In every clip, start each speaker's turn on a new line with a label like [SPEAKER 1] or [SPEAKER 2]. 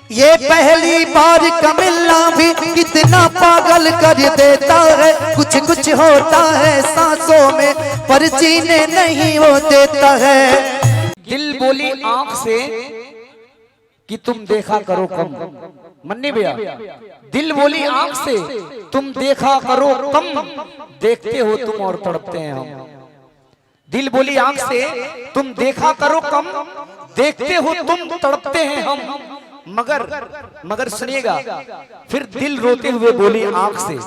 [SPEAKER 1] ये पहली बार का मिलना भी कितना पागल कर देता है। कुछ कुछ होता है सांसों में पर जीने नहीं वो देता है।
[SPEAKER 2] दिल बोली आंख से कि तुम देखा करो कम। मन्नी भैया, दिल बोली आंख से तुम देखा करो कम, देखते हो तुम और तड़पते हैं हम। दिल बोली आंख से तुम देखा करो कम, देखते हो तुम तड़पते हैं हम। मगर सुनिएगा, फिर दिल रोते हुए बोली आंख से,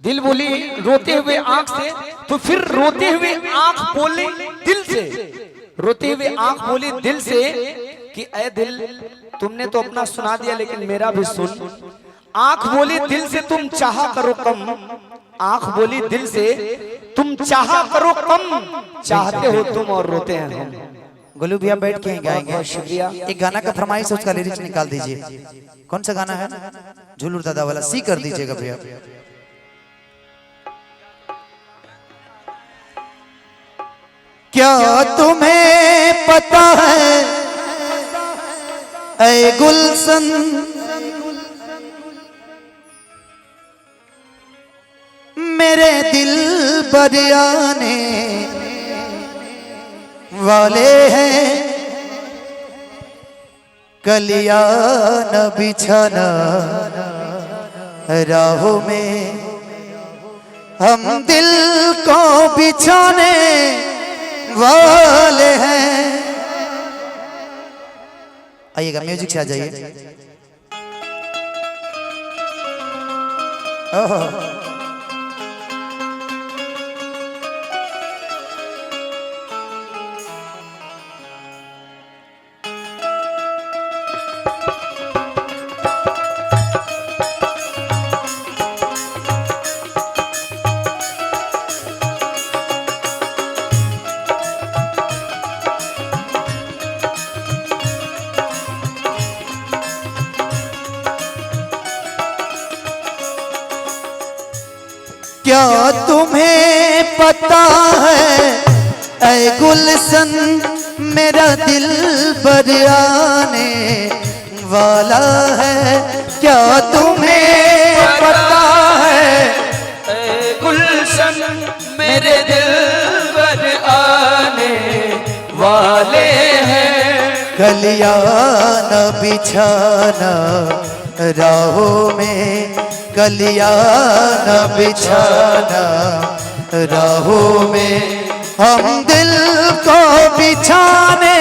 [SPEAKER 2] दिल बोली रोते हुए आंख से, तो फिर रोते हुए आंख बोली दिल से, रोते हुए आंख बोली दिल से कि ऐ दिल तुमने तो अपना सुना दिया लेकिन मेरा भी सुन। आंख बोली दिल से तुम चाहा करो कम, आंख बोली दिल से तुम चाहा करो कम, चाहते हो तुम और रोते हैं हम।
[SPEAKER 1] गोलू भैया बैठ के गाएंगे।
[SPEAKER 2] शुक्रिया।
[SPEAKER 1] एक गाना का फरमाइश है, उसका लिरिक्स निकाल दीजिए। कौन सा गाना है? झुलूर दादा वाला सी कर दीजिएगा भैया। क्या तुम्हें पता है ऐ गुलशन, मेरे दिल बरियाने वाले हैं, कलिया न बिछाना राहों में, हम दिल को बिछाने वाले हैं। आइएगा, म्यूजिक से आ जाइए। क्या तुम्हें पता है ऐ गुलशन, मेरा दिल बरियाने वाला है। क्या तुम्हें पता है
[SPEAKER 2] ऐ गुलशन, मेरे दिल बरियाने वाले हैं,
[SPEAKER 1] कलिया न बिछाना राहों में, कलिया न बिछाना राहों में, हम दिल को बिछाने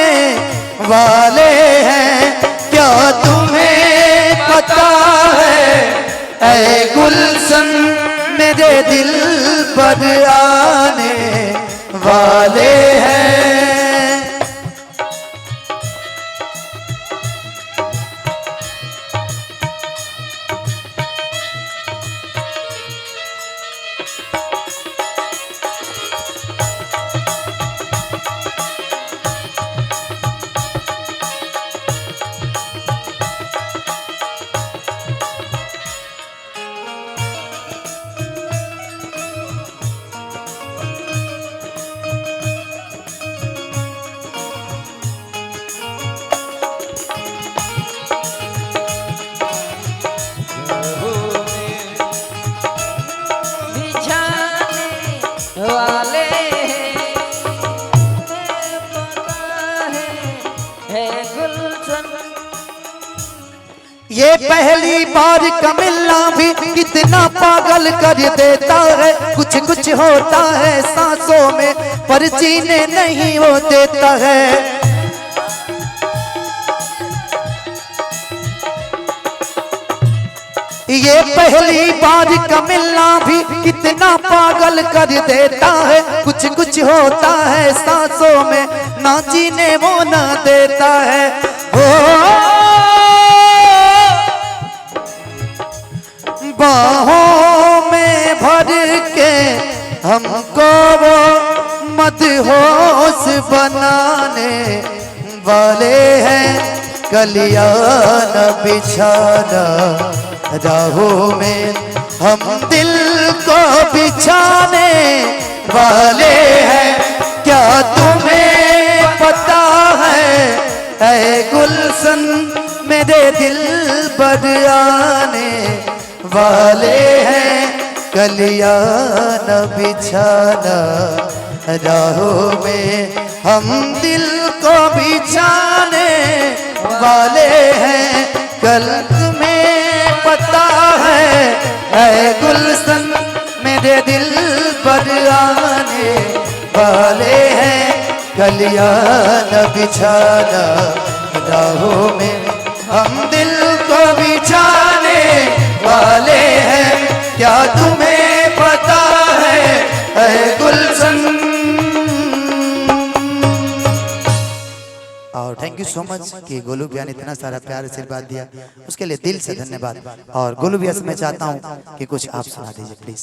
[SPEAKER 1] वाले हैं। क्या तुम्हें पता है ऐ गुलशन, मेरे दिल पर आने वाले हैं। ये पहली बार का मिलना भी कितना पागल कर देता है। कुछ कुछ होता है सांसों में पर जीने नहीं वो देता है। ये पहली बार का मिलना भी कितना पागल कर देता है। कुछ कुछ होता है सांसों में ना जीने वो ना देता है। बाहों में भर के हमको वो मदहोश बनाने वाले हैं। कलिया न बिछाना राहों में, हम दिल को बिछाने वाले हैं। क्या तुम्हें पता है ऐ गुलशन, मेरे दिल पर आने वाले हैं, कलियां न बिछाना राहों में, हम दिल को बिछाने वाले हैं, कल तुम्हें पता है गुलशन मेरे दिल पर आने वाले हैं, कलियां न बिछाना राहों में, हम दिल को बिछाने वाले हैं, क्या तुम्हें पता है गुलशन। और थैंक यू सो मच कि गोलू भैया ने इतना सारा प्यार आशीर्वाद दिया, उसके लिए दिल से धन्यवाद। और गोलू भैया से मैं चाहता हूँ कि कुछ आप सुना दीजिए प्लीज।